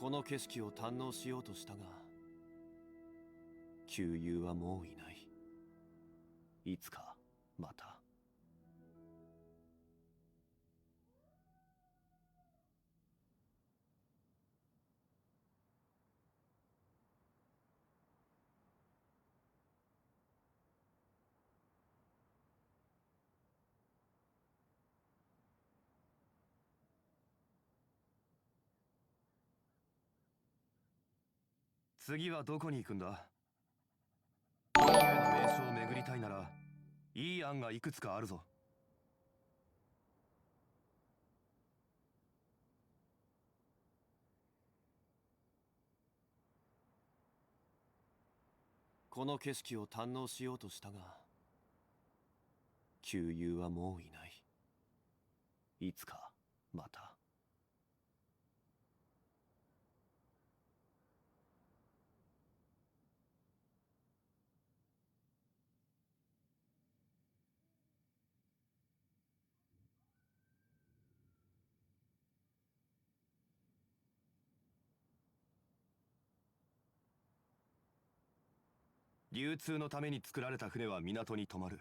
この景色を堪能しようとしたが、旧友はもういない。いつかまた。次はどこに行くんだ？リーウェの名所を巡りたいなら、いい案がいくつかあるぞ。この景色を堪能しようとしたが、旧友はもういない。いつかまた。流通のために作られた船は港に止まる。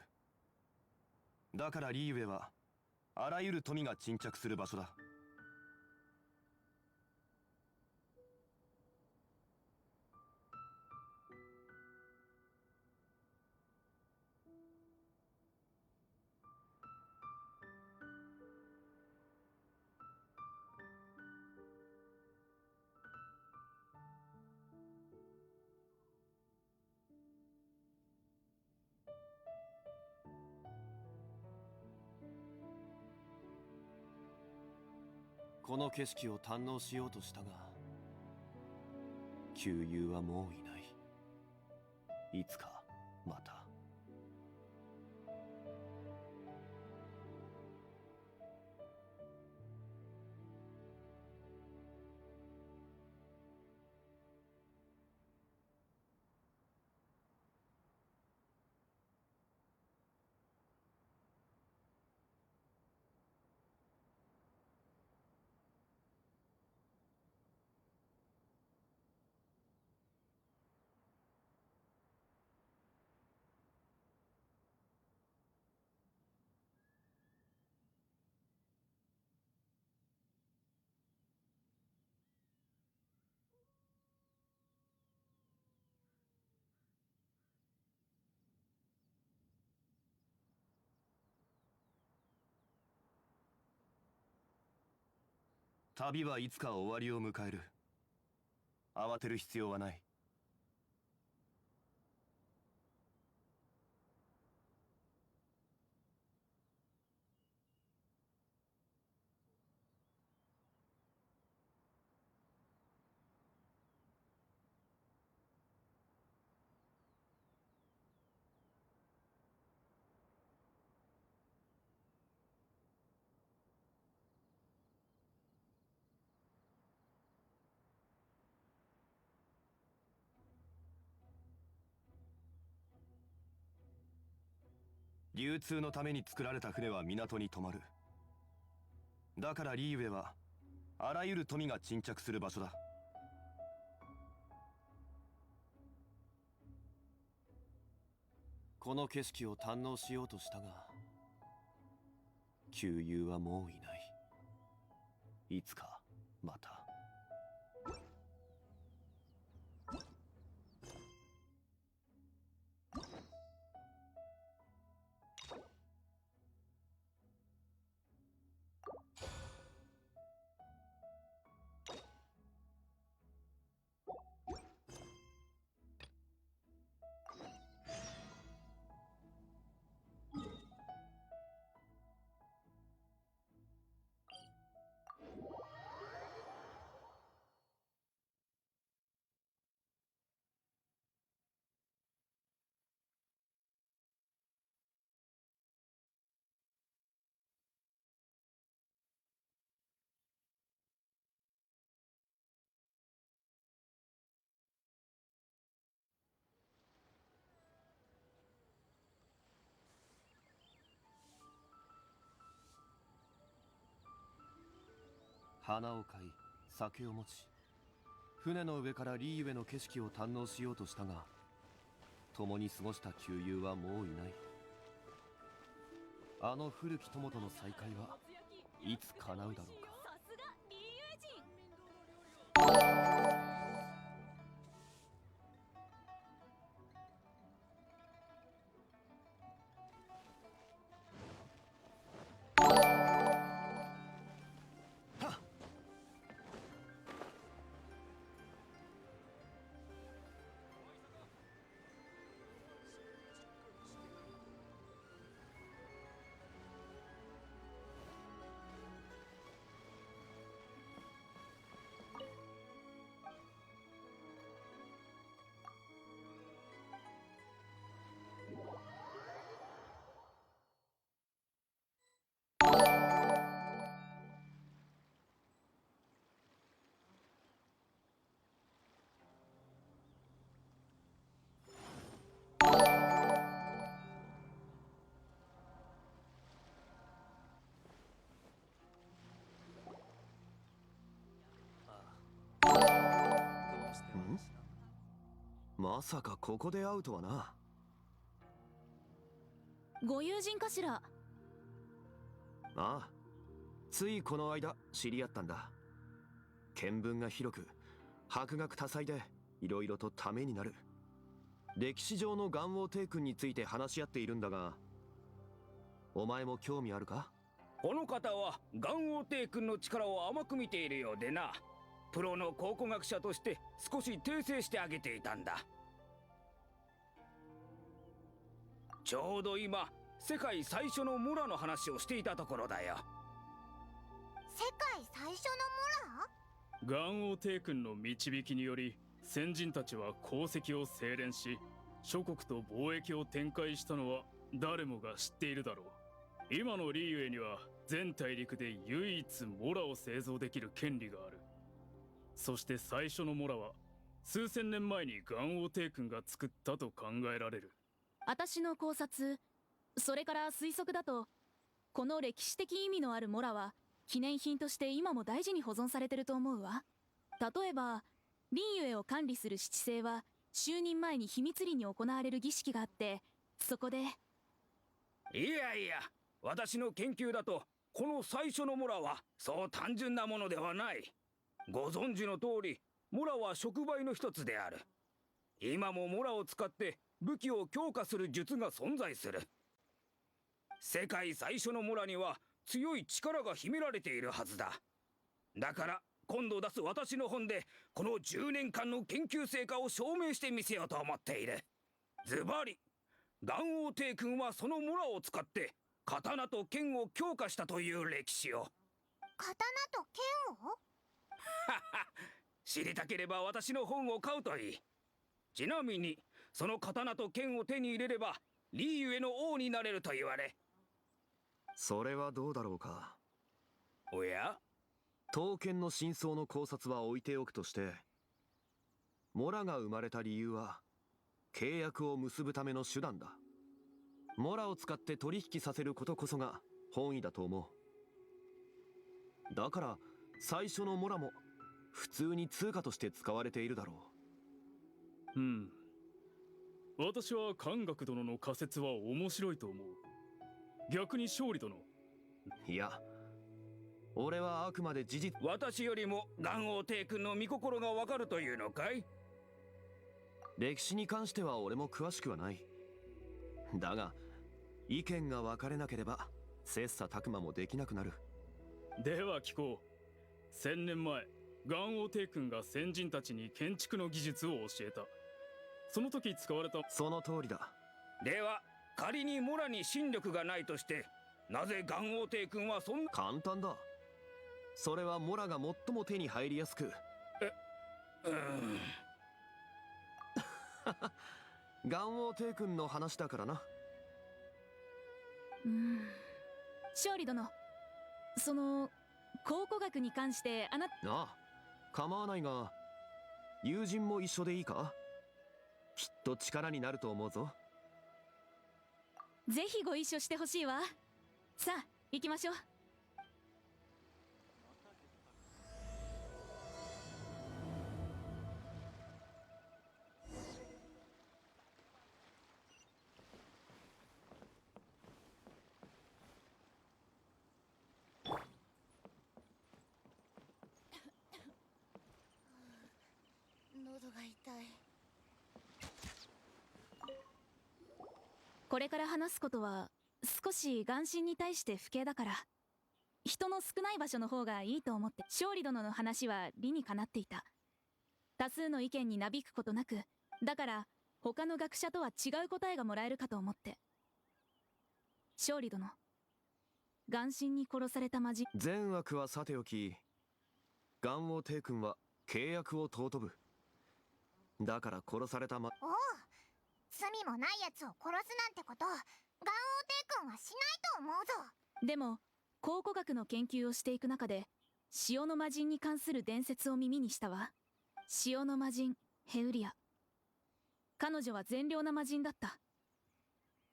だからリーウェはあらゆる富が沈着する場所だ。この景色を堪能しようとしたが、旧友はもういない。いつかまた。旅はいつか終わりを迎える。慌てる必要はない。流通のために作られた船は港に止まる。だからリーウェはあらゆる富が沈着する場所だ。この景色を堪能しようとしたが、旧友はもういない。いつかまた。花を買い、酒を持ち、船の上からリーユエの景色を堪能しようとしたが、共に過ごした旧友はもういない。あの古き友との再会はいつ叶うだろうか。さすがリーユエ人。まさかここで会うとはな。ご友人かしら。ああ、ついこの間知り合ったんだ。見聞が広く博学多彩でいろいろとためになる。歴史上の元王帝君について話し合っているんだが、お前も興味あるか？この方は元王帝君の力を甘く見ているようでな。プロの考古学者として少し訂正してあげていたんだ。ちょうど今世界最初の村の話をしていたところだよ。世界最初の村？元王帝君の導きにより先人たちは功績を精錬し、諸国と貿易を展開したのは誰もが知っているだろう。今のリーユエには全大陸で唯一モラを製造できる権利がある。そして最初のモラは数千年前に元王帝君が作ったと考えられる。私の考察、それから推測だと、この歴史的意味のあるモラは記念品として今も大事に保存されてると思うわ。例えばリーユエを管理する七星は就任前に秘密裏に行われる儀式があって、そこで。いやいや、私の研究だとこの最初のモラはそう単純なものではない。ご存知の通り、モラは触媒の一つである。今もモラを使って武器を強化する術が存在する。世界最初のモラには強い力が秘められているはずだ。だから今度出す私の本でこの10年間の研究成果を証明してみせようと思っている。ズバリ、元王帝君はそのモラを使って刀と剣を強化したという歴史を。刀と剣を？知りたければ私の本を買うといい。ちなみにその刀と剣を手に入れればリーユエの王になれると言われ。それはどうだろうか。おや？刀剣の真相の考察は置いておくとして、モラが生まれた理由は契約を結ぶための手段だ。モラを使って取引させることこそが本意だと思う。だから最初のモラも普通に通貨として使われているだろうん。私は漢学殿の仮説は面白いと思う。逆に勝利殿。う。いや、俺はあくまで事実。私よりも元王帝君の御心がわかるというのかい？歴史に関しては俺も詳しくはない。だが意見が分かれなければ切磋琢磨もできなくなる。では聞こう。1000年前、元王帝君が先人たちに建築の技術を教えた。その時使われた。その通りだ。では仮にモラに侵力がないとして、なぜ元王帝君はそんな。簡単だ。それはモラが最も手に入りやすく。元王帝君の話だからな。勝利殿、その考古学に関してああ、構わないが、友人も一緒でいいか？きっと力になると思うぞ。ぜひご一緒してほしいわ。さあ行きましょう。喉が痛い。これから話すことは少し眼神に対して不敬だから、人の少ない場所の方がいいと思って。勝利殿の話は理にかなっていた。多数の意見になびくことなく、だから他の学者とは違う答えがもらえるかと思って。勝利殿、眼神に殺された魔人。善悪はさておき、元王帝君は契約を尊ぶ。だから殺されたおう、罪もない奴を殺すなんてこと元王帝君はしないと思うぞ。でも考古学の研究をしていく中で、潮の魔人に関する伝説を耳にしたわ。潮の魔人ヘウリア、彼女は善良な魔人だった。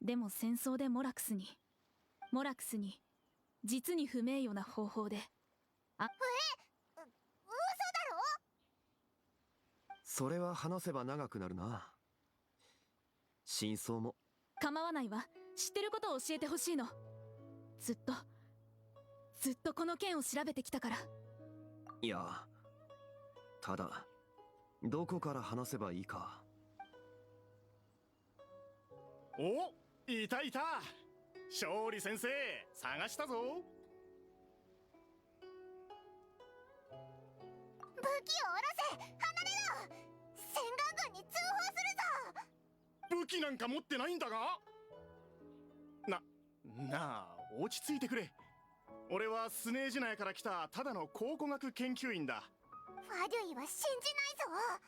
でも戦争でモラクスに実に不名誉な方法で。嘘だろ。それは話せば長くなるな。真相も。構わないわ。知ってることを教えてほしいの。ずっとこの件を調べてきたから。いや、ただどこから話せばいいか。お、いたいた。勝利先生、探したぞ。武器を下ろせ。離れろ。千賀軍に通報するぞ。武器なんか持ってないんだが。なあ、落ち着いてくれ。俺はスネージ内から来たただの考古学研究員だ。ファデュイは信じないぞ。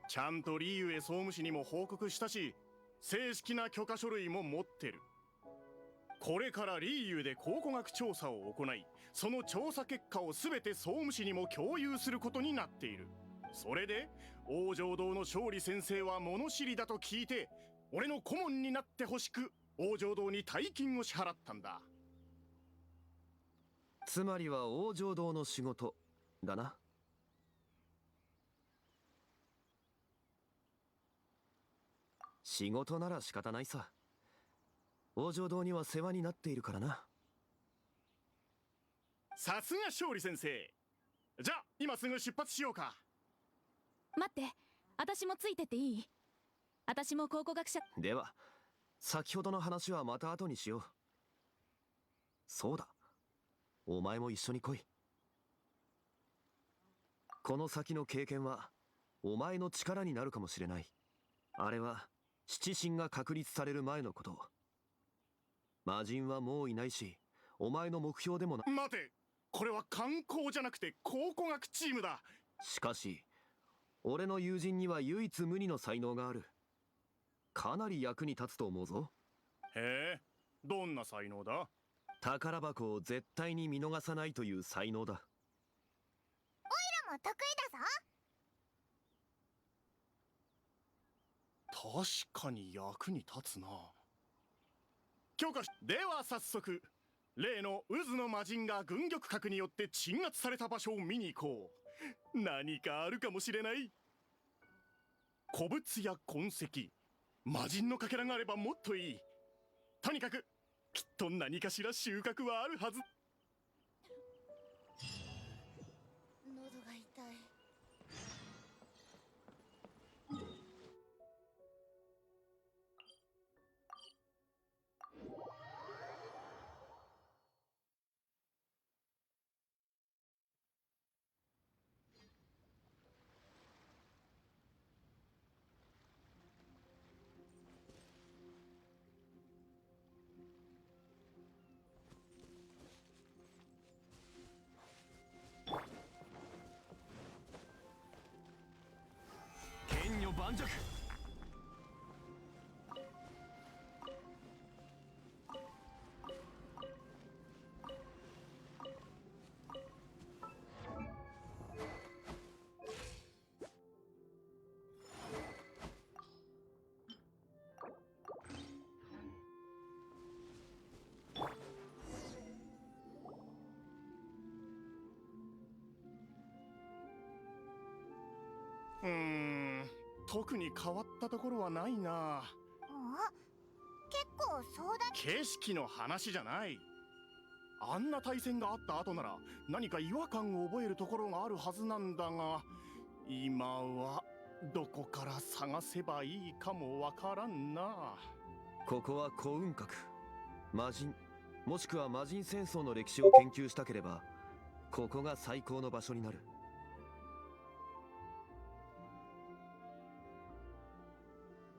ちゃんとリーユエ総務士にも報告したし、正式な許可書類も持ってる。これからリーユエで考古学調査を行い、その調査結果を全て総務士にも共有することになっている。それで王城堂の勝利先生は物知りだと聞いて、俺の顧問になってほしく王城堂に大金を支払ったんだ。つまりは王城堂の仕事だな。仕事なら仕方ないさ。王城堂には世話になっているからな。さすが勝利先生。じゃあ今すぐ出発しようか。待って、私もついてっていい？私も考古学者。では先ほどの話はまた後にしよう。そうだ、お前も一緒に来い。この先の経験はお前の力になるかもしれない。あれは七神が確立される前のこと。魔人はもういないし、お前の目標でもな。待て、これは観光じゃなくて考古学チームだ。しかし俺の友人には唯一無二の才能がある。かなり役に立つと思うぞ。へえ、どんな才能だ？宝箱を絶対に見逃さないという才能だ。オイラも得意だぞ。確かに役に立つな。許可では早速、例の渦の魔人が軍玉閣によって鎮圧された場所を見に行こう。何かあるかもしれない。古物や痕跡、魔人のかけらがあればもっといい。とにかくきっと何かしら収穫はあるはず。喉が痛い。剣女盤石。特に変わったところはないな。結構壮大。景色の話じゃない。あんな対戦があった後なら何か違和感を覚えるところがあるはずなんだが、今はどこから探せばいいかもわからんな。ここは古雲閣、魔人もしくは魔人戦争の歴史を研究したければここが最高の場所になる。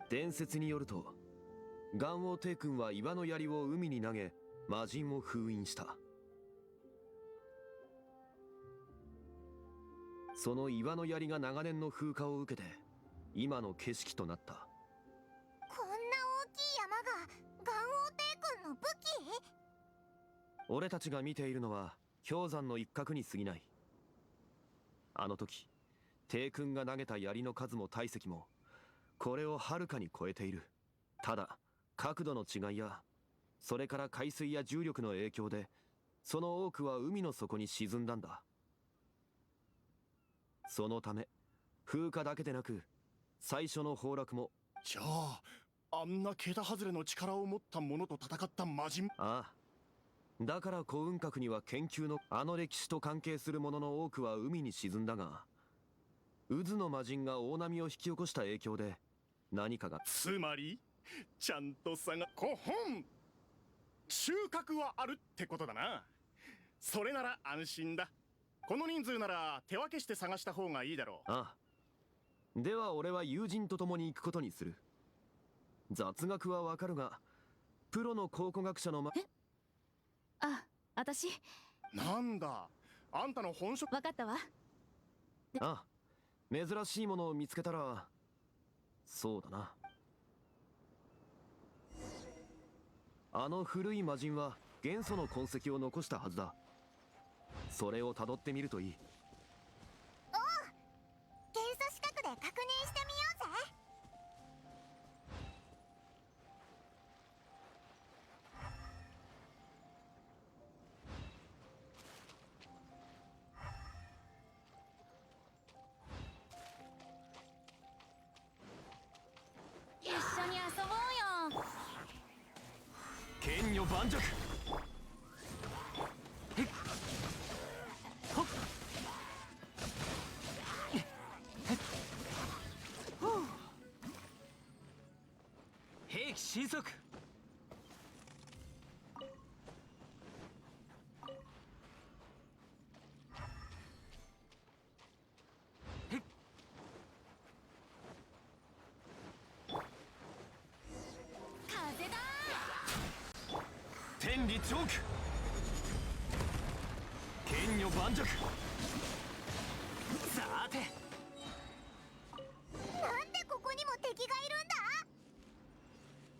伝説によると元王帝君は岩の槍を海に投げ魔人を封印した。その岩の槍が長年の風化を受けて今の景色となった。こんな大きい山が元王帝君の武器？俺たちが見ているのは氷山の一角に過ぎない。あの時帝君が投げた槍の数も体積もこれをはるかに超えている。ただ角度の違いやそれから海水や重力の影響でその多くは海の底に沈んだんだ。そのため風化だけでなく最初の崩落も。じゃああんな桁外れの力を持った者と戦った魔人。ああ、だから古雲閣には研究のあの歴史と関係するものの多くは海に沈んだが、渦の魔人が大波を引き起こした影響で何かが。つまりちゃんと古本収穫はあるってことだな。それなら安心だ。この人数なら手分けして探した方がいいだろう。ああ、では俺は友人と共に行くことにする。雑学はわかるがプロの考古学者のあ、私なんだあんたの本職。分かったわ。ああ、珍しいものを見つけたらそうだな。あの古い魔人は元素の痕跡を残したはずだ。それをたどってみるといい。元素資格で確認してみようぜ。一緒に遊ぼうよ。剣女盤石。兵器神速。風だ。天理チョーク。剣女盤石。さてなんでここにも敵がいるんだ？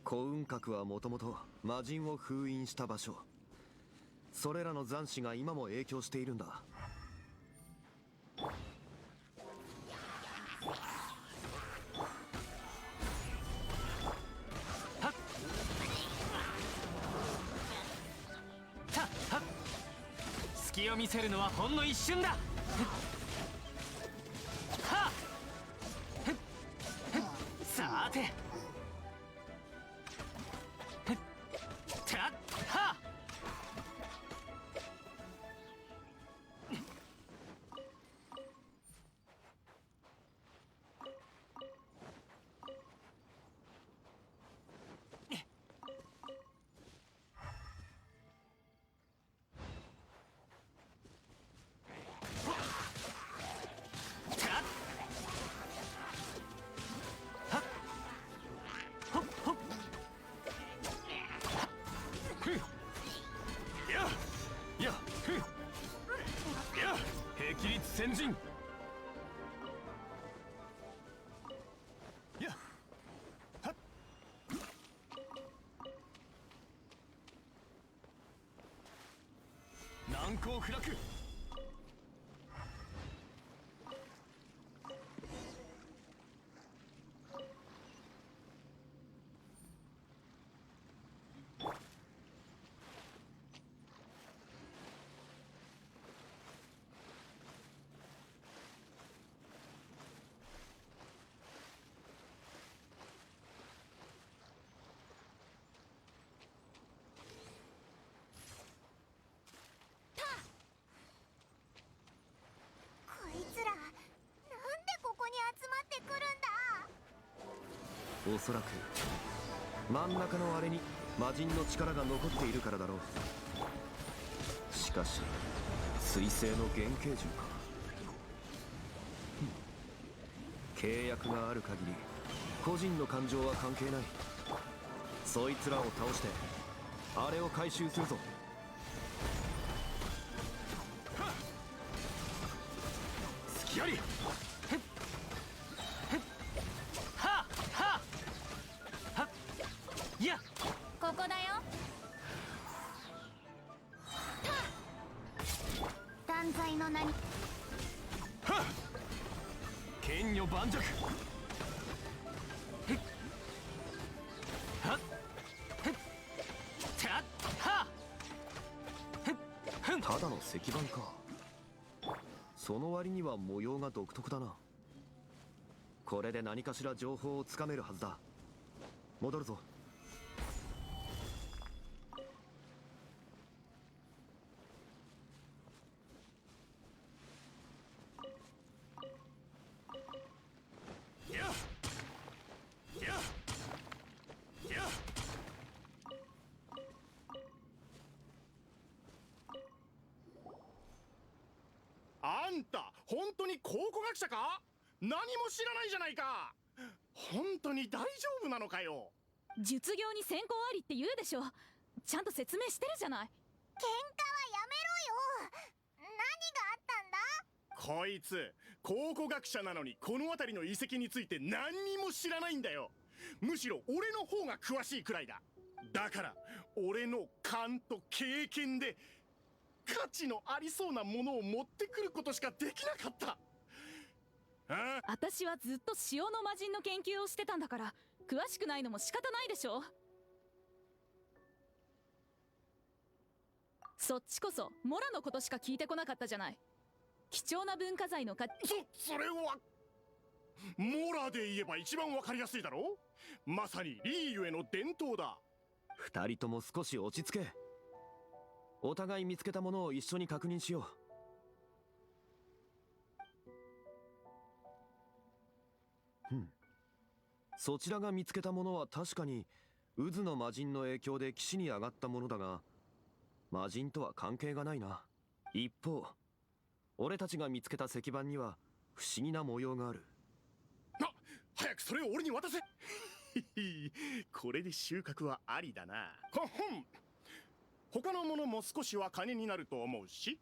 古雲閣はもともと魔人を封印した場所。それらの残滓が今も影響しているんだ。隙を見せるのはほんの一瞬だ。さて壁立先陣。やっはっ難攻不落。おそらく真ん中のあれに魔人の力が残っているからだろう。しかし水星の原型獣か。契約がある限り個人の感情は関係ない。そいつらを倒してあれを回収するぞ。隙あり。はははいや、ここだよ。断罪の名に剣女盤石。はったっはただの石板か。その割には模様が独特だな。これで何かしら情報をつかめるはずだ。戻るぞ。あんた本当に考古学者か？何も知らないじゃないか。本当に大丈夫なのかよ。術業に先行ありって言うでしょ。ちゃんと説明してるじゃない。喧嘩はやめろよ。何があったんだ？こいつ考古学者なのにこの辺りの遺跡について何にも知らないんだよ。むしろ俺の方が詳しいくらいだ。だから俺の勘と経験で価値のありそうなものを持ってくることしかできなかった。ああ、私はずっと塩の魔人の研究をしてたんだから、詳しくないのも仕方ないでしょ。そっちこそモラのことしか聞いてこなかったじゃない。貴重な文化財のそれはモラで言えば一番わかりやすいだろ。まさにリーユへの伝統だ。二人とも少し落ち着け。お互い見つけたものを一緒に確認しよう。そちらが見つけたものは確かに渦の魔人の影響で岸に上がったものだが、魔人とは関係がないな。一方、俺たちが見つけた石板には不思議な模様がある。早くそれを俺に渡せ。これで収穫はありだな。ほん他のものも少しは金になると思うし、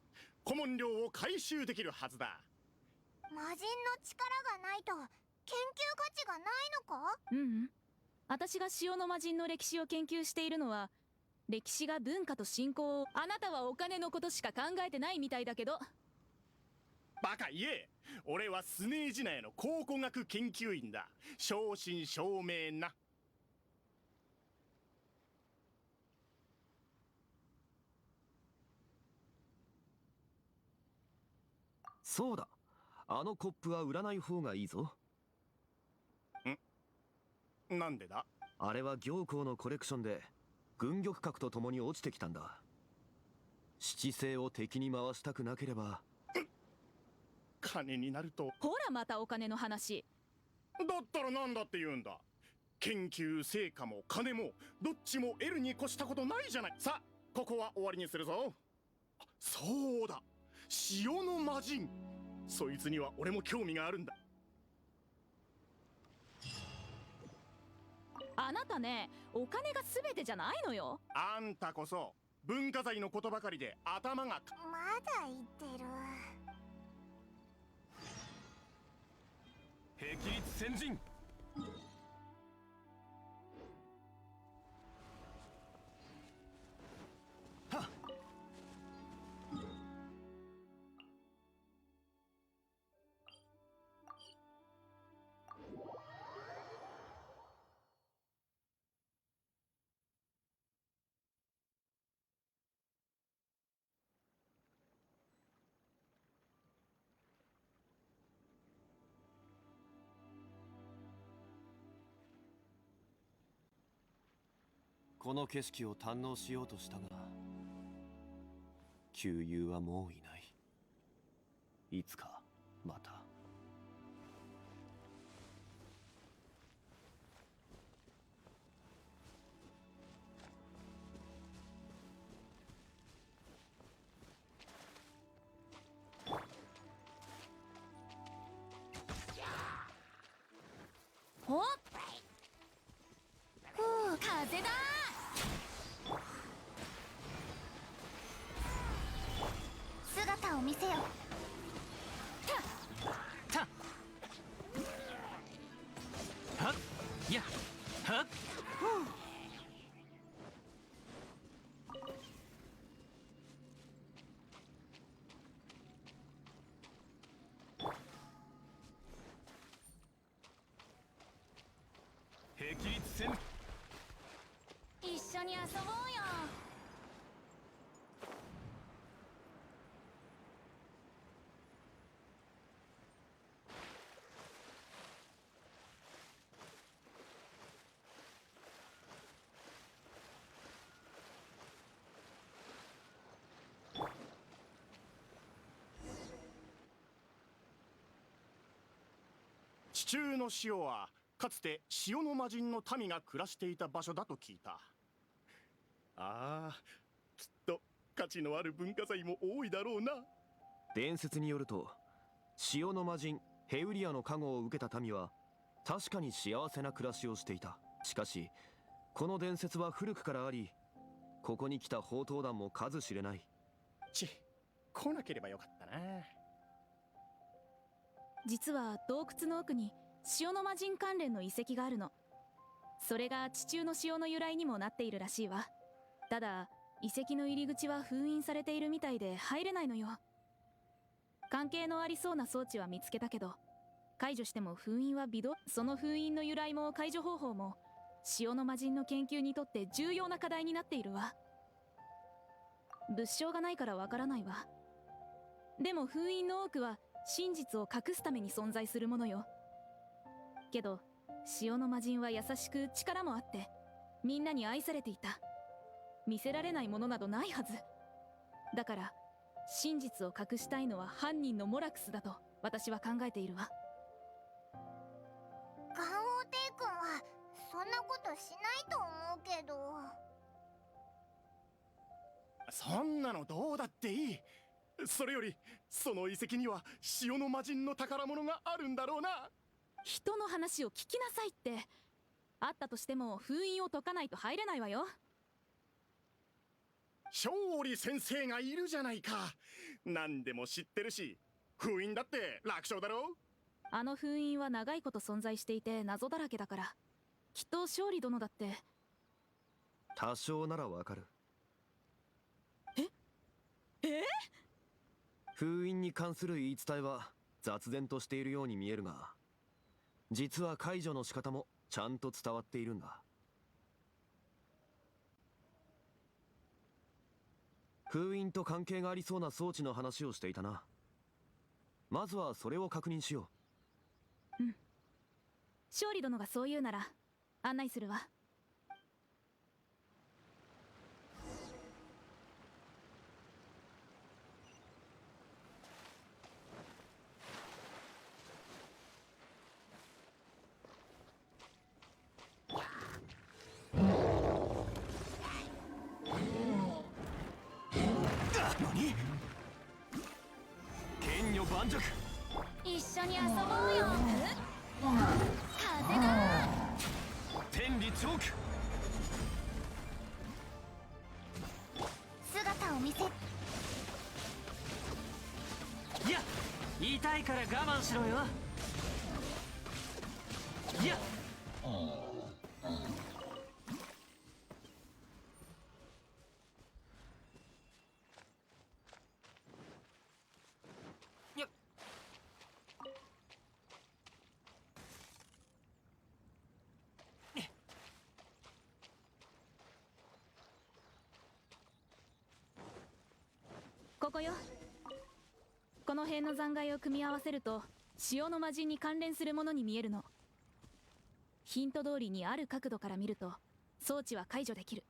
古文料を回収できるはずだ。魔人の力がないと研究価値がないのか？私が塩の魔人の歴史を研究しているのは、歴史が文化と信仰を。あなたはお金のことしか考えてないみたいだけど。バカ言え。俺はスネージナヤの考古学研究員だ。正真正銘な。そうだ、あのコップは売らない方がいいぞ。なんでだ？あれは行幸のコレクションで軍玉閣と共に落ちてきたんだ。七星を敵に回したくなければ。金になると。ほらまたお金の話。だったらなんだって言うんだ。研究成果も金もどっちも得るに越したことないじゃない。さあここは終わりにするぞ。そうだ、塩の魔人。そいつには俺も興味があるんだ。あなたね、お金が全てじゃないのよ。あんたこそ文化財のことばかりで頭が。まだ言ってる。霹靂先陣。はっ。この景色を堪能しようとしたが、旧友はもういない。いつかまた。せよ。たはっやはっ霹靂戦一緒に遊ぼうよ。地中の塩はかつて塩の魔人の民が暮らしていた場所だと聞いた。ああ、きっと価値のある文化財も多いだろうな。伝説によると、塩の魔人ヘウリアの加護を受けた民は確かに幸せな暮らしをしていた。しかしこの伝説は古くからあり、ここに来た宝刀団も数知れない。来なければよかったな。実は洞窟の奥に塩の魔人関連の遺跡があるの。それが地中の塩の由来にもなっているらしいわ。ただ遺跡の入り口は封印されているみたいで入れないのよ。関係のありそうな装置は見つけたけど、解除しても封印は微動。その封印の由来も解除方法も塩の魔人の研究にとって重要な課題になっているわ。物証がないからわからないわ。でも封印の多くは真実を隠すために存在するものよ。けど塩の魔人は優しく力もあってみんなに愛されていた。見せられないものなどないはず。だから真実を隠したいのは犯人のモラクスだと私は考えているわ。ガンオーテイ君はそんなことしないと思うけど。そんなのどうだっていい。それよりその遺跡には塩の魔人の宝物があるんだろうな。人の話を聞きなさいって。あったとしても封印を解かないと入れないわよ。勝利先生がいるじゃないか。何でも知ってるし、封印だって楽勝だろ。あの封印は長いこと存在していて謎だらけだから、きっと勝利殿だって。多少ならわかる。封印に関する言い伝えは雑然としているように見えるが、実は解除の仕方もちゃんと伝わっているんだ。封印と関係がありそうな装置の話をしていたな。まずはそれを確認しよう。勝利殿がそう言うなら案内するわ。剣女盤石。一緒に遊ぼうよ。風だ。天理チョーク。姿を見せ。いや、痛いから我慢しろよ。いや、ここよ。この辺の残骸を組み合わせると塩の魔人に関連するものに見えるの。ヒント通りにある角度から見ると装置は解除できる。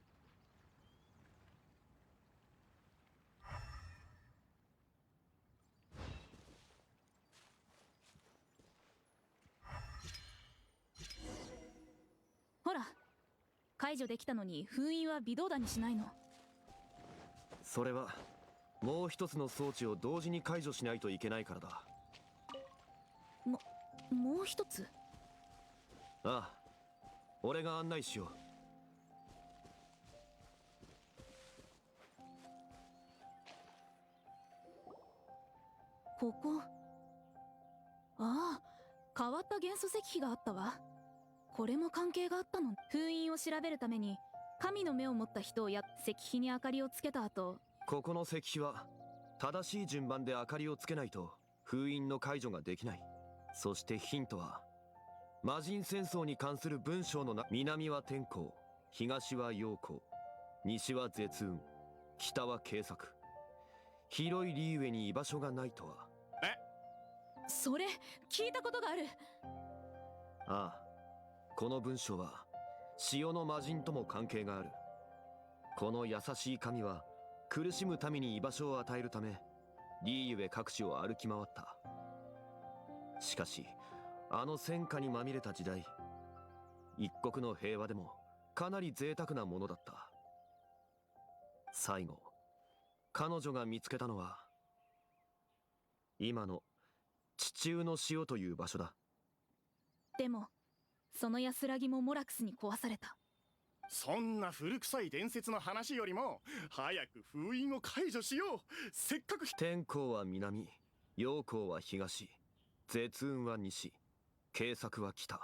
ほら、解除できたのに封印は微動だにしないの。それはもう一つの装置を同時に解除しないといけないからだ。もう一つ？ああ、俺が案内しよう。ここ。ああ、変わった元素石碑があったわ。これも関係があったの。封印を調べるために神の目を持った人を石碑に明かりをつけた後、ここの石碑は正しい順番で明かりをつけないと封印の解除ができない。そしてヒントは魔人戦争に関する文章の南は天候、東は陽光、西は絶運、北は計作。広いリーウェに居場所がないとは。それ聞いたことがある。ああ、この文章は潮の魔人とも関係がある。この優しい神は苦しむ民に居場所を与えるためリーウェ各地を歩き回った。しかしあの戦火にまみれた時代、一国の平和でもかなり贅沢なものだった。最後彼女が見つけたのは今の地中の塩という場所だ。でもその安らぎもモラクスに壊された。そんな古臭い伝説の話よりも早く封印を解除しよう。せっかく天候は南、陽光は東、絶運は西、計作は北。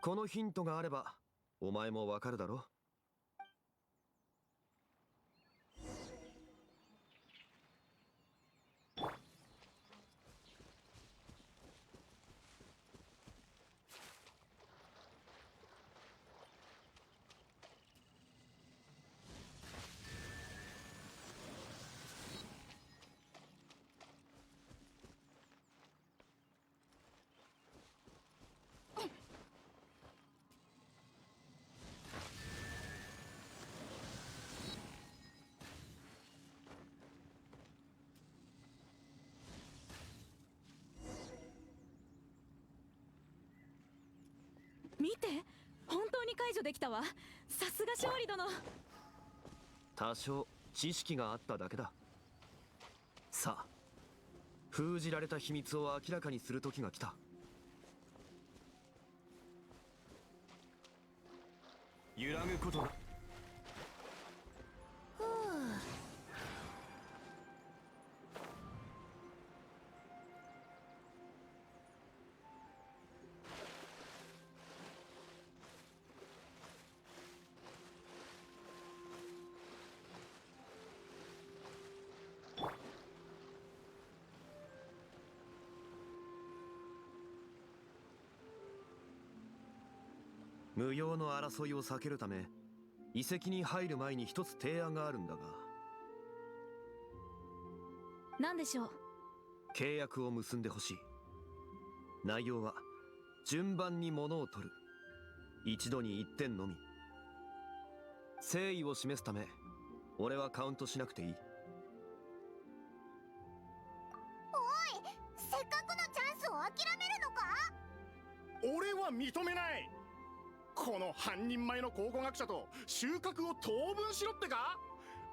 このヒントがあればお前もわかるだろ。見て、本当に解除できたわ。さすが勝利殿。多少知識があっただけだ。さあ、封じられた秘密を明らかにする時が来た。揺らぐことが。無用の争いを避けるため遺跡に入る前に一つ提案があるんだが。何でしょう。契約を結んでほしい。内容は順番に物を取る、一度に一点のみ。誠意を示すため俺はカウントしなくていい。おい、せっかくのチャンスを諦めるのか。俺は認めない。この半人前の考古学者と収穫を当分しろってか。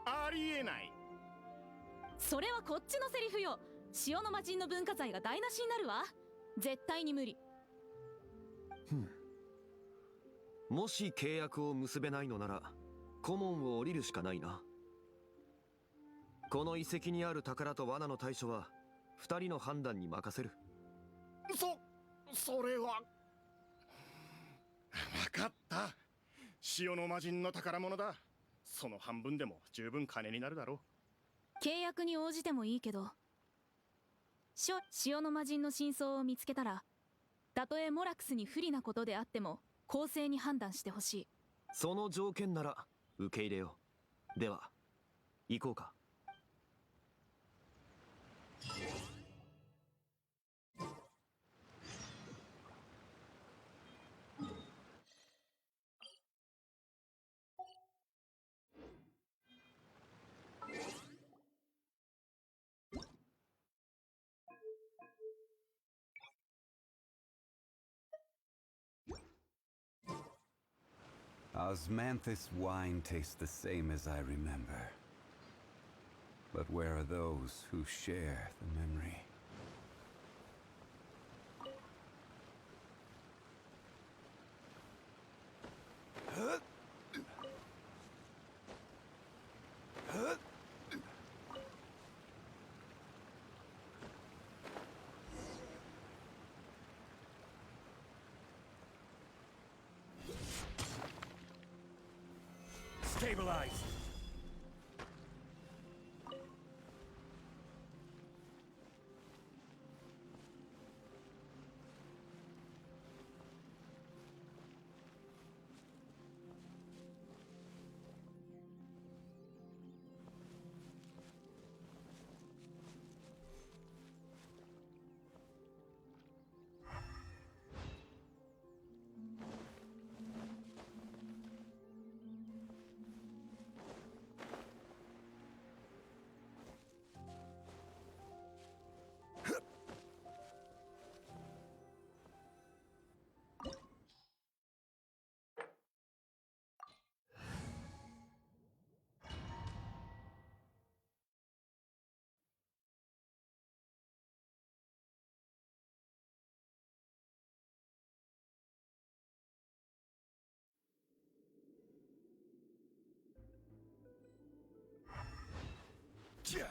ありえない。それはこっちのセリフよ。塩の魔人の文化財が台無しになるわ。絶対に無理。もし契約を結べないのなら顧問を降りるしかないな。この遺跡にある宝と罠の対処は二人の判断に任せる。それは分かった。塩の魔人の宝物だ。その半分でも十分金になるだろう。契約に応じてもいいけど、塩の魔人の真相を見つけたら、たとえモラクスに不利なことであっても公正に判断してほしい。その条件なら受け入れよう。では行こうか。Osmanthus wine tastes the same as I remember. But where are those who share the memory? Stabilize. Yeah.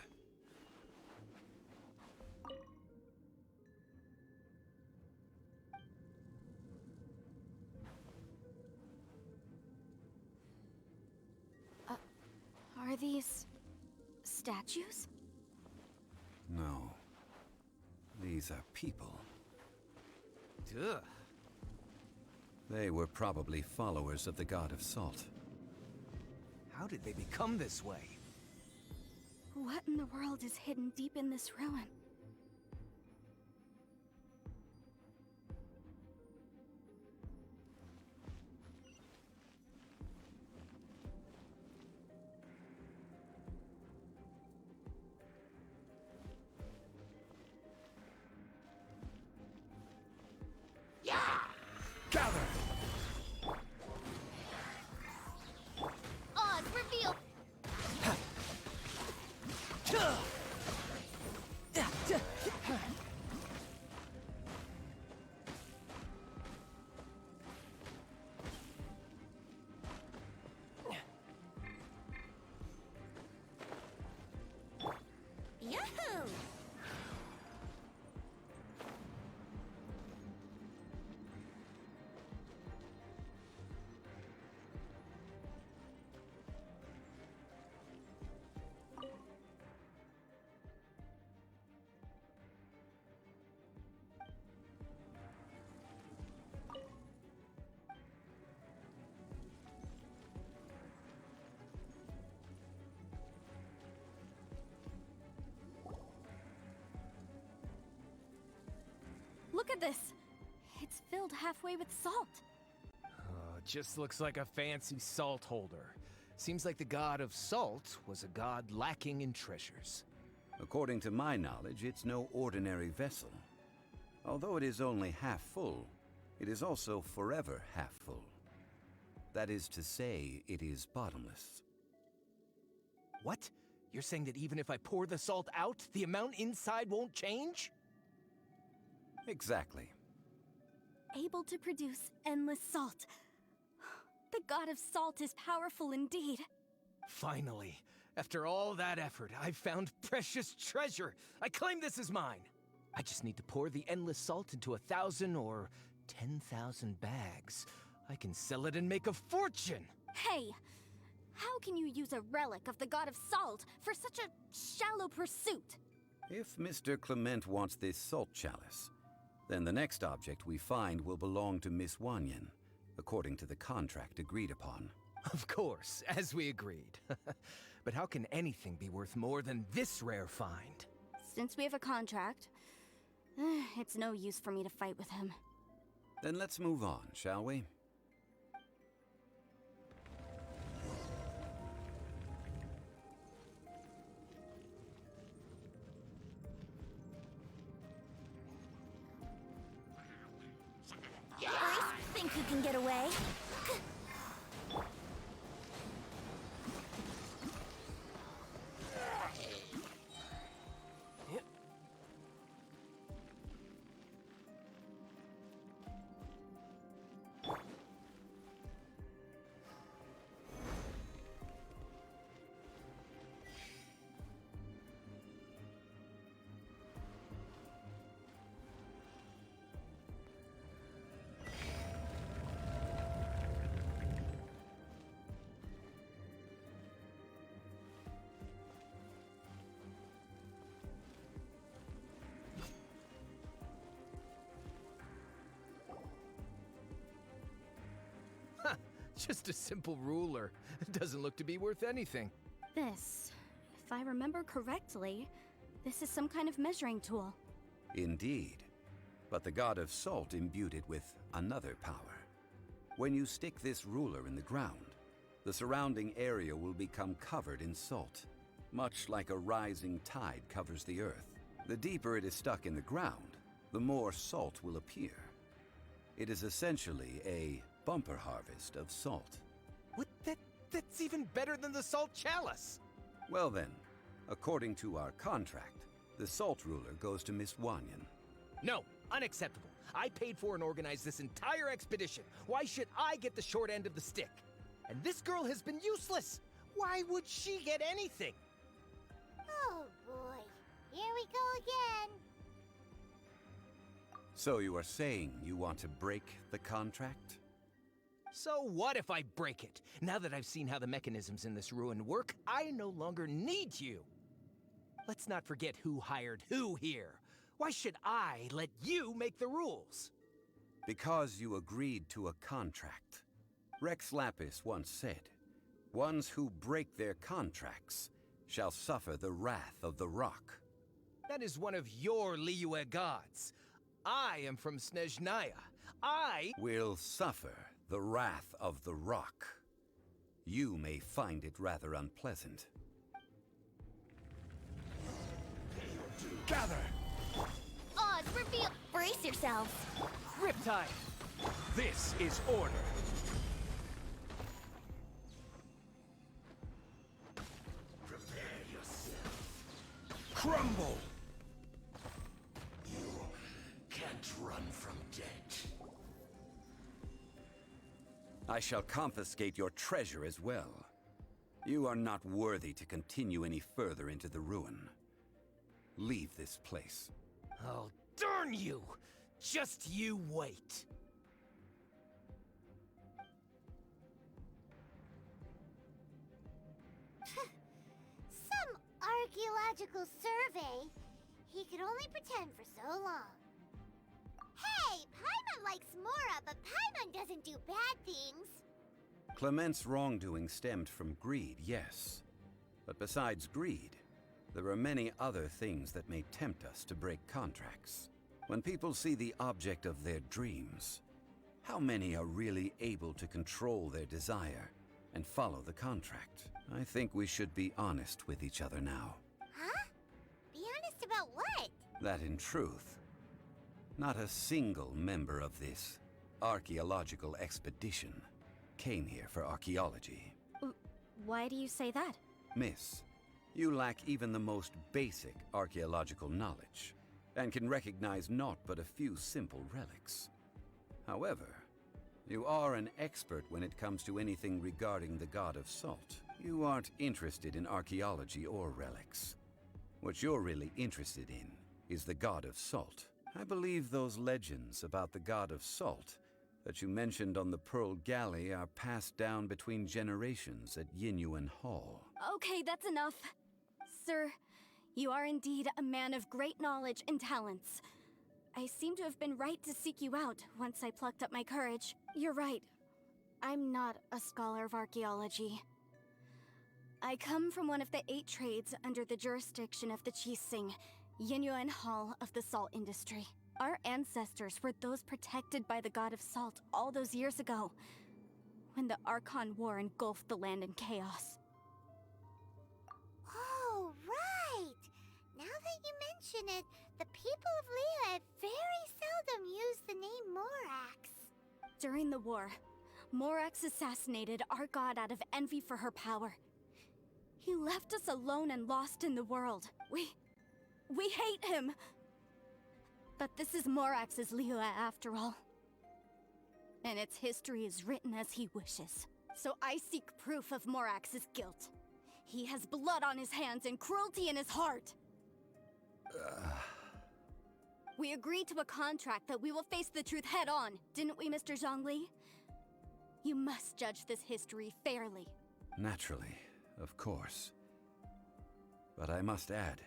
Are these statues? No. These are people. Duh. They were probably followers of the god of salt. How did they become this way? What in the world is hidden deep in this ruin? Gather! Oz, reveal! Yahoo! Look at this! It's filled halfway with salt. Just looks like a fancy salt holder. Seems like the god of salt was a god lacking in treasures. According to my knowledge, it's no ordinary vessel. Although it is only half full, it is also forever half full. That is to say, it is bottomless. What? You're saying that even if I pour the salt out, the amount inside won't change? Exactly. Able to produce endless salt. The god of salt is powerful indeed. Finally, after all that effort, I've found precious treasure. I claim this as mine. I just need to pour the endless salt into 1,000 or 10,000 bags. I can sell it and make a fortune. Hey, how can you use a relic of the god of salt for such a shallow pursuit? If Mr. Clement wants this salt chalice, then the next object we find will belong to Miss Wanyan, according to the contract agreed upon. Of course, as we agreed. But how can anything be worth more than this rare find? Since we have a contract, it's no use for me to fight with him. Then let's move on, shall we? Think you can get away? Just a simple ruler. It doesn't look to be worth anything. This, if I remember correctly, this is some kind of measuring tool. Indeed. But the god of salt imbued it with another power. When you stick this ruler in the ground, the surrounding area will become covered in salt, much like a rising tide covers the earth. The deeper it is stuck in the ground, the more salt will appear. It is essentially a bumper harvest of salt. What? That's even better than the salt chalice! Well then, according to our contract, the salt ruler goes to Miss Wanyan. No, unacceptable. I paid for and organized this entire expedition. Why should I get the short end of the stick? And this girl has been useless. Why would she get anything? Oh boy, here we go again. So you are saying you want to break the contract? So what if I break it? Now that I've seen how the mechanisms in this ruin work, I no longer need you. Let's not forget who hired who here. Why should I let you make the rules? Because you agreed to a contract. Rex Lapis once said, "Ones who break their contracts shall suffer the wrath of the rock." That is one of your Liyue gods. I am from Snezhnaya. I will suffer the wrath of the rock. You may find it rather unpleasant. gather! Oz, reveal. Brace yourselves. Riptide! This is order. Prepare yourself. Crumble! You can't run from death. I shall confiscate your treasure as well. You are not worthy to continue any further into the ruin. Leave this place. Oh, darn you! Just you wait. Some archaeological survey. He could only pretend for so long. Hey, Paimon likes Mora, but Paimon doesn't do bad things. Clement's wrongdoing stemmed from greed, yes. But besides greed, there are many other things that may tempt us to break contracts. When people see the object of their dreams, how many are really able to control their desire and follow the contract? I think we should be honest with each other now. Huh? Be honest about what? That in truth, not a single member of this archaeological expedition came here for archaeology. Why do you say that? Miss, you lack even the most basic archaeological knowledge, and can recognize naught but a few simple relics. However, you are an expert when it comes to anything regarding the God of Salt. You aren't interested in archaeology or relics. What you're really interested in is the God of Salt. I believe those legends about the God of Salt that you mentioned on the Pearl Galley are passed down between generations at Yinyuan Hall. Okay, that's enough. Sir, you are indeed a man of great knowledge and talents. I seem to have been right to seek you out once I plucked up my courage. You're right. I'm not a scholar of archaeology. I come from one of the 8 trades under the jurisdiction of the Qixing, Yinyuan Hall of the salt industry. Our ancestors were those protected by the God of Salt all those years ago, when the Archon War engulfed the land in chaos. Oh, right! Now that you mention it, the people of Liyue very seldom use the name Morax. During the war, Morax assassinated our god out of envy for her power. He left us alone and lost in the world. We hate him! But this is Morax's Liyue after all. And its history is written as he wishes. So I seek proof of Morax's guilt. He has blood on his hands and cruelty in his heart. We agreed to a contract that we will face the truth head on, didn't we, Mr. Zhongli? You must judge this history fairly. Naturally, of course. But I must add,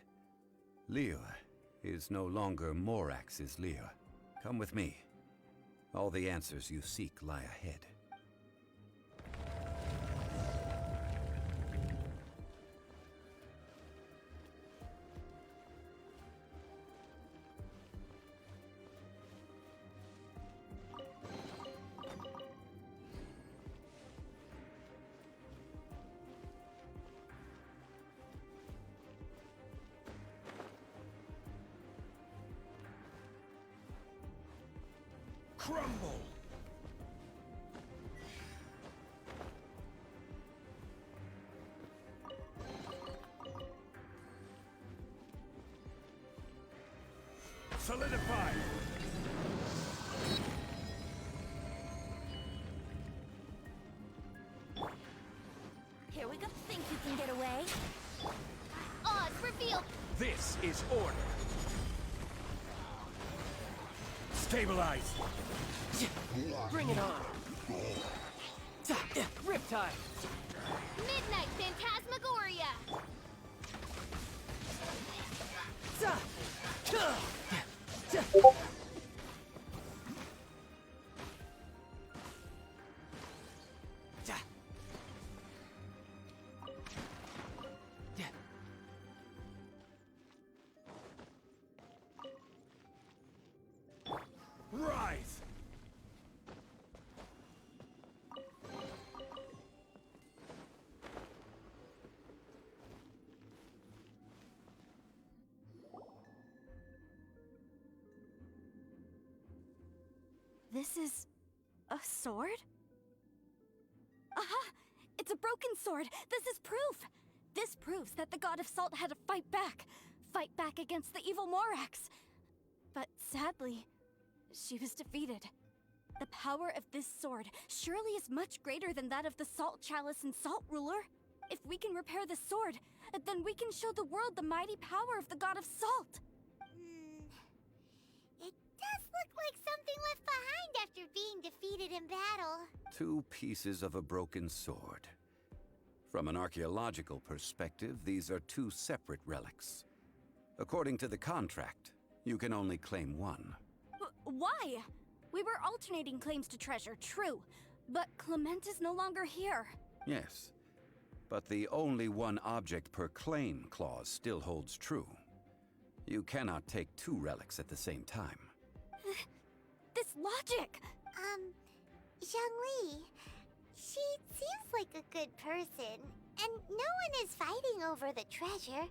Liyue is no longer Morax's Liyue. Come with me. All the answers you seek lie ahead. crumble! Solidify! Here we go. Think you can get away? Oz, reveal! This is order! Stabilize! Bring it on! Riptide! Midnight Phantasmagoria! Rise! This is a sword? Aha! It's a broken sword! This is proof! This proves that the God of Salt had to fight back against the evil Morax. But sadly, she was defeated. The power of this sword surely is much greater than that of the Salt Chalice and Salt Ruler. If we can repair the sword, then we can show the world the mighty power of the God of Salt. It does look like something left behind after being defeated in battle. 2 pieces of a broken sword. From an archaeological perspective, these are 2 separate relics. According to the contract, you can only claim one. Why? We were alternating claims to treasure, true. But Clement is no longer here. Yes, but the only one object per claim clause still holds true. You cannot take 2 relics at the same time. This logic! Zhongli, she seems like a good person, and no one is fighting over the treasure.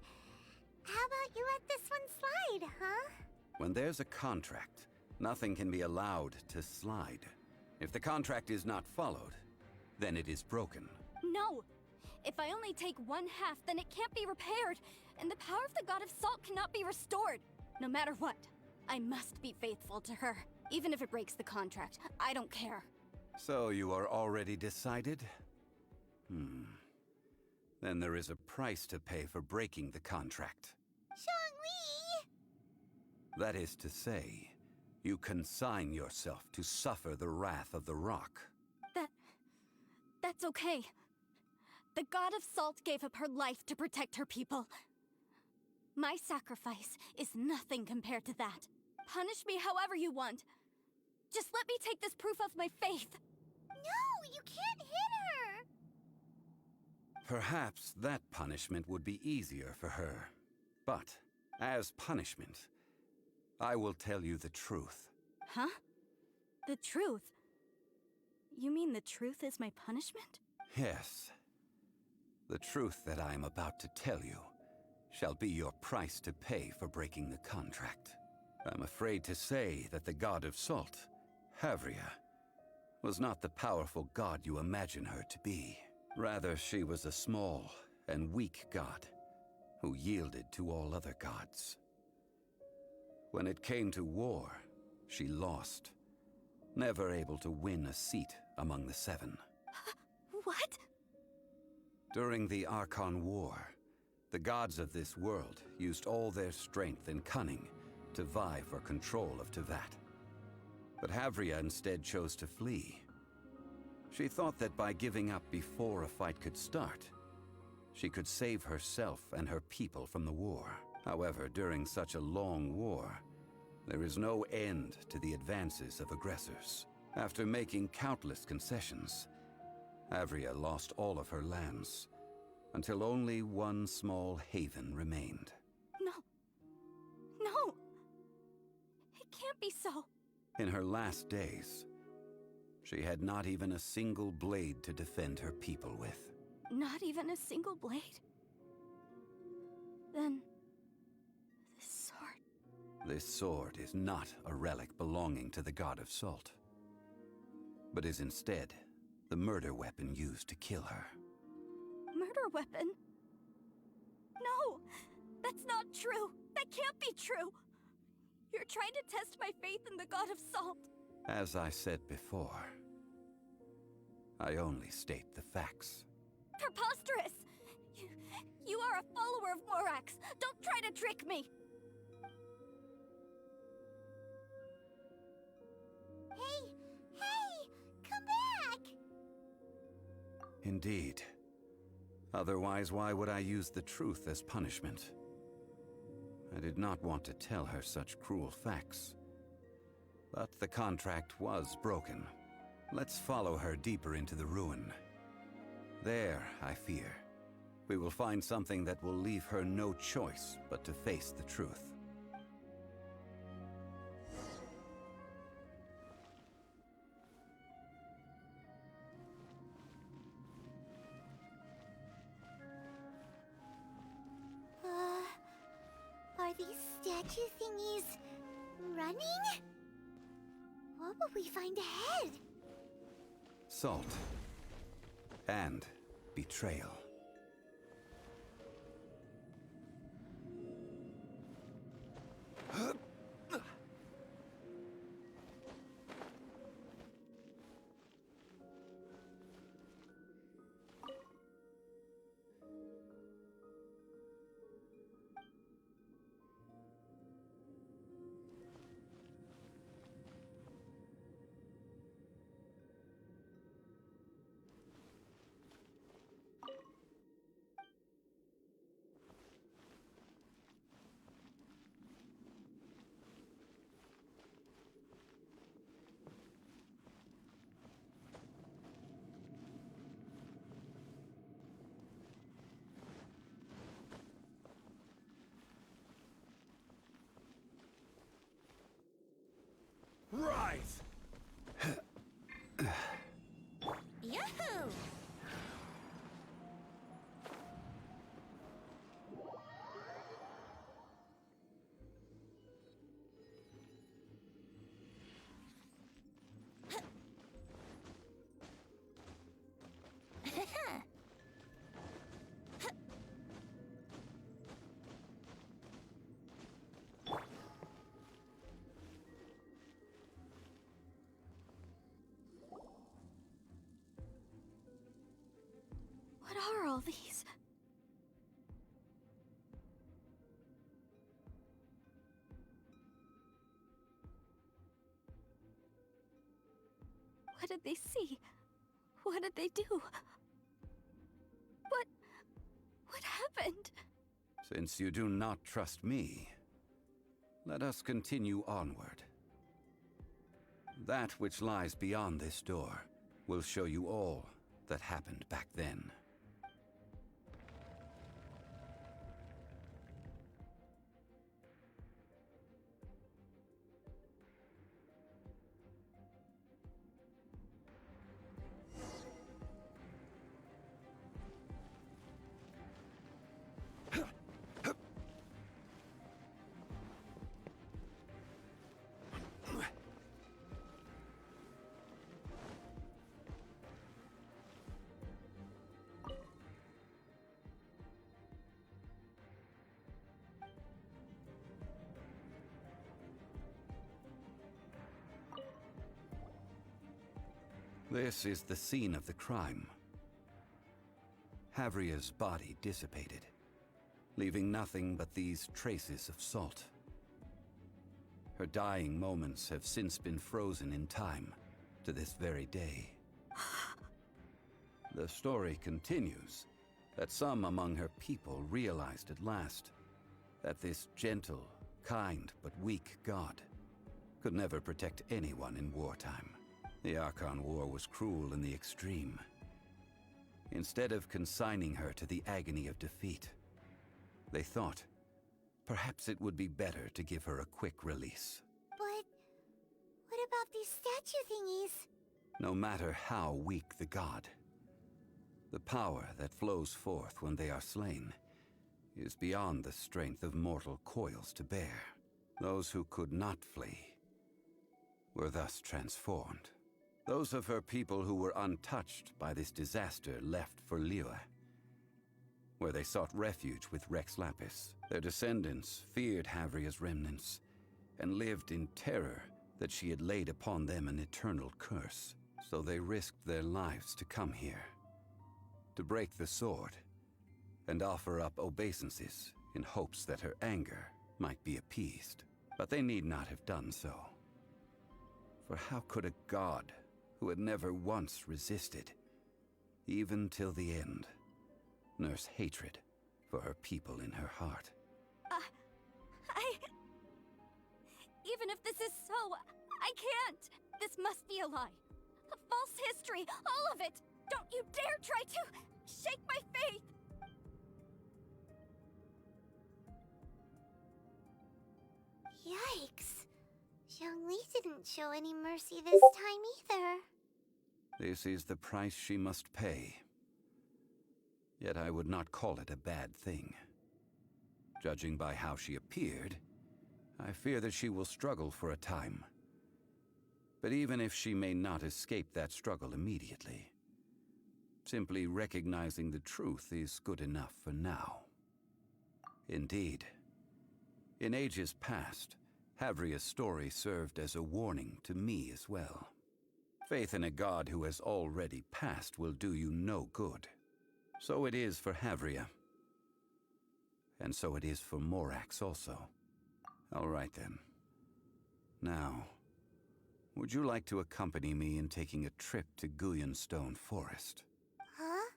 How about you let this one slide, huh? When there's a contract, nothing can be allowed to slide. If the contract is not followed, then it is broken. No! If I only take 1/2, then it can't be repaired, and the power of the God of Salt cannot be restored. No matter what, I must be faithful to her. Even if it breaks the contract, I don't care. So you are already decided? Then there is a price to pay for breaking the contract. Zhongli! That is to say, you consign yourself to suffer the wrath of the rock. That's okay. The God of Salt gave up her life to protect her people. My sacrifice is nothing compared to that. Punish me however you want. Just let me take this proof of my faith. No, you can't hit her! Perhaps that punishment would be easier for her. But, as punishment, I will tell you the truth. Huh? The truth? You mean the truth is my punishment? Yes. The truth that I am about to tell you shall be your price to pay for breaking the contract. I'm afraid to say that the God of Salt, Havria, was not the powerful god you imagine her to be. Rather, she was a small and weak god who yielded to all other gods. When it came to war, she lost, never able to win a seat among the 7. What? During the Archon War, the gods of this world used all their strength and cunning to vie for control of Teyvat. But Havria instead chose to flee. She thought that by giving up before a fight could start, she could save herself and her people from the war. However, during such a long war, there is no end to the advances of aggressors. After making countless concessions, Havria lost all of her lands, until only one small haven remained. No! It can't be so. In her last days, she had not even a single blade to defend her people with. Not even a single blade? Then... this sword... This sword is not a relic belonging to the God of Salt. but is instead the murder weapon used to kill her. Murder weapon? No! That's not true! That can't be true! You're trying to test my faith in the god of salt! As I said before, I only state the facts. Preposterous! You are a follower of Morax! Don't try to trick me! Hey! Hey! Come back! Indeed. Otherwise, why would I use the truth as punishment? I did not want to tell her such cruel facts. But the contract was broken. Let's follow her deeper into the ruin. There, I fear, we will find something that will leave her no choice but to face the truth. Are these statue thingies running? What will we find ahead? Salt. And betrayal. Rise! Yahoo! What are all these? What did they see? What did they do? What happened? Since you do not trust me, let us continue onward. That which lies beyond this door will show you all that happened back then. This is the scene of the crime. Havria's body dissipated, leaving nothing but these traces of salt. Her dying moments have since been frozen in time to this very day. The story continues that some among her people realized at last that this gentle, kind, but weak god could never protect anyone in wartime. The Archon War was cruel in the extreme. Instead of consigning her to the agony of defeat, they thought perhaps it would be better to give her a quick release. But what about these statue thingies? No matter how weak the god, the power that flows forth when they are slain is beyond the strength of mortal coils to bear. Those who could not flee were thus transformed. Those of her people who were untouched by this disaster left for Liyue, where they sought refuge with Rex Lapis. Their descendants feared Havria's remnants and lived in terror that she had laid upon them an eternal curse. So they risked their lives to come here, to break the sword, and offer up obeisances in hopes that her anger might be appeased. But they need not have done so. For how could a god who had never once resisted, even till the end, nurse hatred for her people in her heart? Even if this is so, I can't! This must be a lie. A false history, all of it! Don't you dare try to shake my faith! Yikes. Zhongli didn't show any mercy this time either. This is the price she must pay. Yet I would not call it a bad thing. Judging by how she appeared, I fear that she will struggle for a time. But even if she may not escape that struggle immediately, simply recognizing the truth is good enough for now. Indeed, in ages past, Havria's story served as a warning to me as well. Faith in a god who has already passed will do you no good. So it is for Havria. And so it is for Morax also. All right then. Now, would you like to accompany me in taking a trip to Guyonstone Forest? Huh?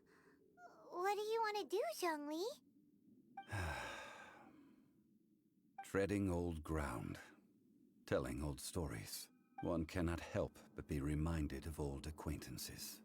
What do you want to do, Zhongli? Treading old ground, telling old stories. One cannot help but be reminded of old acquaintances.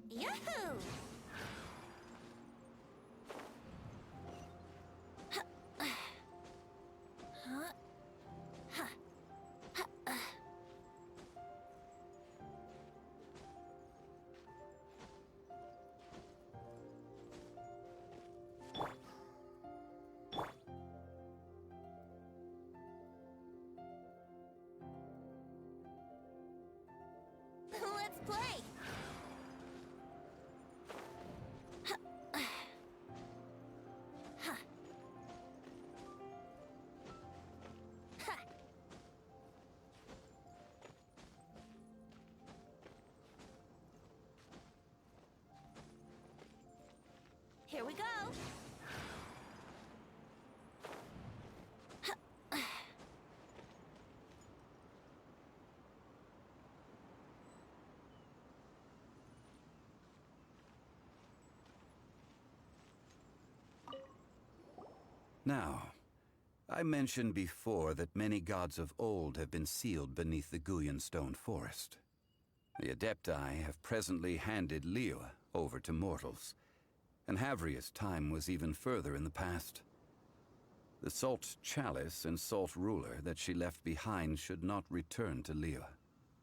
Yahoo! Let's play! Here we go! Now, I mentioned before that many gods of old have been sealed beneath the Guyonstone Forest. The Adepti have presently handed Liyue over to mortals, and Havria's time was even further in the past. The Salt Chalice and Salt Ruler that she left behind should not return to Liyue.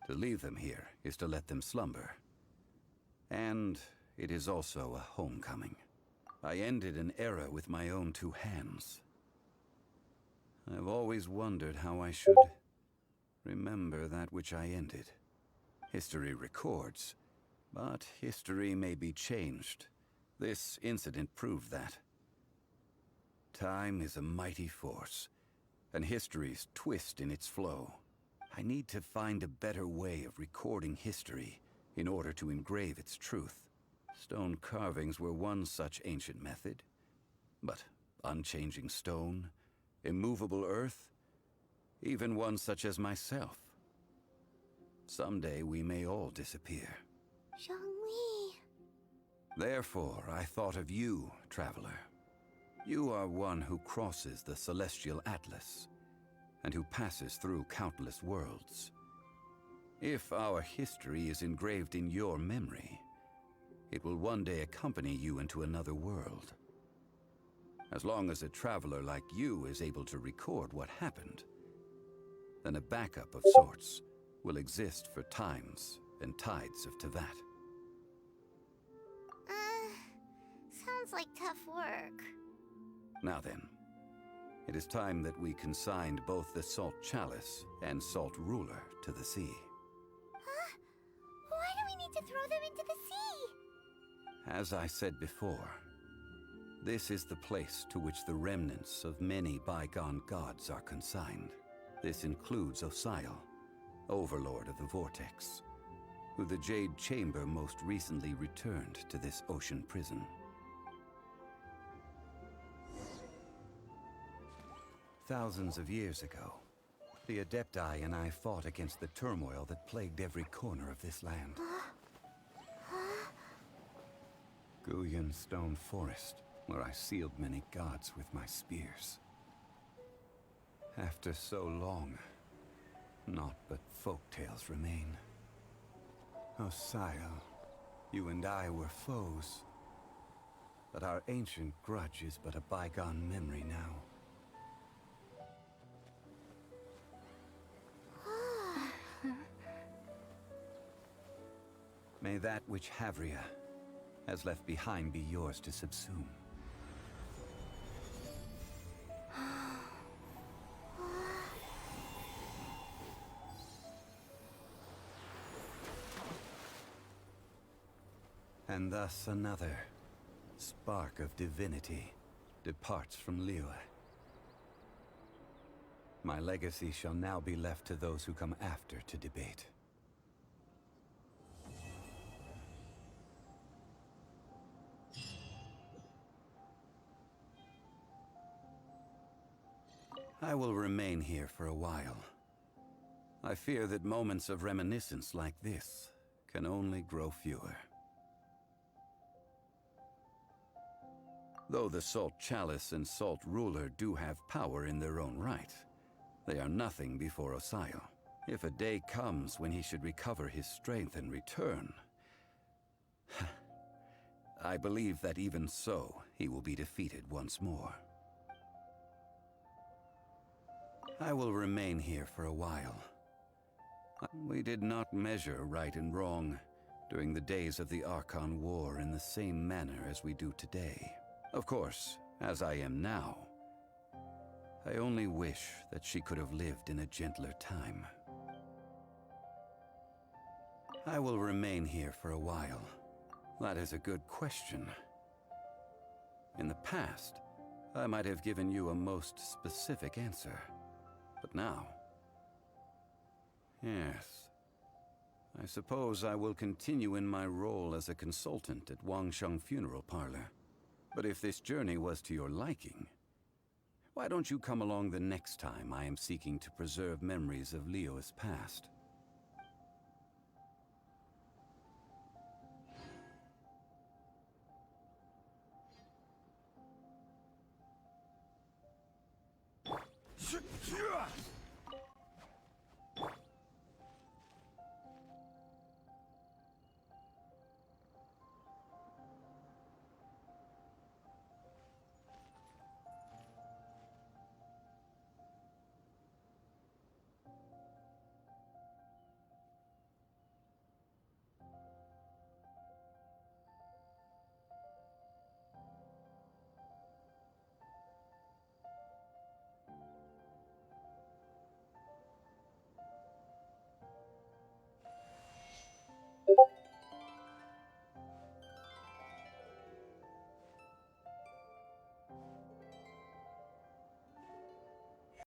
To leave them here is to let them slumber. And it is also a homecoming. I ended an era with my own two hands. I've always wondered how I should remember that which I ended. History records, but history may be changed. This incident proved that. Time is a mighty force, and history's twist in its flow. I need to find a better way of recording history in order to engrave its truth. Stone carvings were one such ancient method, but unchanging stone, immovable earth, even one such as myself. Someday we may all disappear. Zhongli. Therefore, I thought of you, traveler. You are one who crosses the Celestial Atlas, and who passes through countless worlds. If our history is engraved in your memory, it will one day accompany you into another world. As long as a traveler like you is able to record what happened, then a backup of sorts will exist for times and tides of Teyvat. Sounds like tough work. Now then, it is time that we consigned both the Salt Chalice and Salt Ruler to the sea. Huh? Why do we need to throw them into the sea? As I said before, this is the place to which the remnants of many bygone gods are consigned. This includes Osial, Overlord of the Vortex, who the Jade Chamber most recently returned to this ocean prison. Thousands of years ago, the Adepti and I fought against the turmoil that plagued every corner of this land. Guyan Stone Forest, where I sealed many gods with my spears. After so long, naught but folktales remain. Osial, you and I were foes, but our ancient grudge is but a bygone memory now. May that which Havria has left behind be yours to subsume. And thus another spark of divinity departs from Liyue. My legacy shall now be left to those who come after to debate. I will remain here for a while. I fear that moments of reminiscence like this can only grow fewer. Though the Salt Chalice and Salt Ruler do have power in their own right, they are nothing before Osial. If a day comes when he should recover his strength and return, I believe that even so, he will be defeated once more. I will remain here for a while. We did not measure right and wrong during the days of the Archon War in the same manner as we do today. Of course, as I am now, I only wish that she could have lived in a gentler time. I will remain here for a while. That is a good question. In the past, I might have given you a most specific answer. But now... yes. I suppose I will continue in my role as a consultant at Wangsheng Funeral Parlor. But if this journey was to your liking, why don't you come along the next time I am seeking to preserve memories of Liyue's past?